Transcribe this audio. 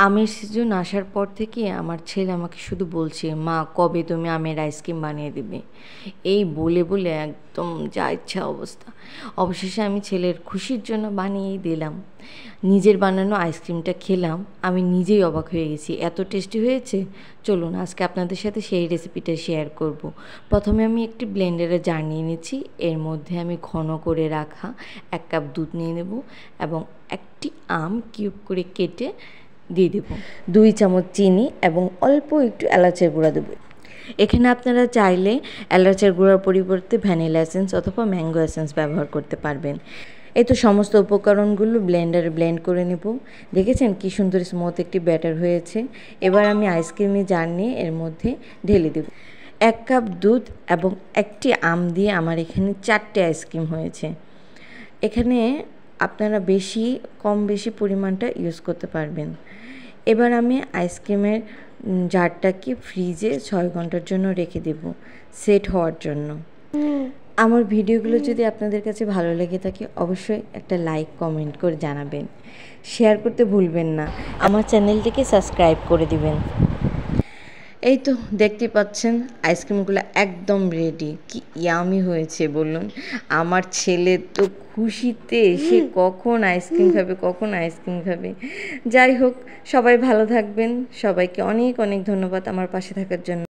আমের সিজন আসার পর থেকে আমার ছেলে আমাকে শুধু বলছে, মা কবে তুমি আমের আইসক্রিম বানিয়ে দিবে। এই বলে বলে একদম যা ইচ্ছা অবস্থা। অবশেষে আমি ছেলের খুশির জন্য বানিয়েই দিলাম। নিজের বানানো আইসক্রিমটা খেলাম, আমি নিজেই অবাক হয়ে গেছি, এত টেস্টি হয়েছে। চলুন আজকে আপনাদের সাথে সেই রেসিপিটা শেয়ার করব। প্রথমে আমি একটি ব্লেন্ডারে জার নিয়ে নিচ্ছি, এর মধ্যে আমি ঘন করে রাখা 1 কাপ দুধ নিয়ে নেব এবং একটি আম কিউব করে কেটে দিয়ে দেবো, 2 চামচ চিনি এবং অল্প একটু এলাচের গুঁড়া দেবো। এখানে আপনারা চাইলে এলাচের গুঁড়ার পরিবর্তে ভ্যানিলা এসেন্স অথবা ম্যাঙ্গো এসেন্স ব্যবহার করতে পারবেন। এই তো সমস্ত উপকরণগুলো ব্লেন্ডারে ব্লেন্ড করে নেব। দেখেছেন কি সুন্দর স্মুথ একটি ব্যাটার হয়েছে। এবার আমি আইসক্রিমের জার নিয়ে এর মধ্যে ঢেলে দেব। 1 কাপ দুধ এবং একটি আম দিয়ে আমার এখানে 4টে আইসক্রিম হয়েছে। এখানে আপনারা কম বেশি পরিমাণটা ইউজ করতে পারবেন। এবার আমি আইসক্রিমের জারটাকে ফ্রিজে 6 ঘন্টার জন্য রেখে দেব সেট হওয়ার জন্য। আমার ভিডিওগুলো যদি আপনাদের কাছে ভালো লেগে থাকে অবশ্যই একটা লাইক কমেন্ট করে জানাবেন, শেয়ার করতে ভুলবেন না, আমার চ্যানেলটিকে সাবস্ক্রাইব করে দিবেন। এই তো দেখতে পাচ্ছেন আইসক্রিমগুলো একদম রেডি। কি ইয়ামি হয়েছে বলুন। আমার ছেলে তো খুশিতে সে কখন আইসক্রিম খাবে। যাই হোক, সবাই ভালো থাকবেন। সবাইকে অনেক অনেক ধন্যবাদ আমার পাশে থাকার জন্য।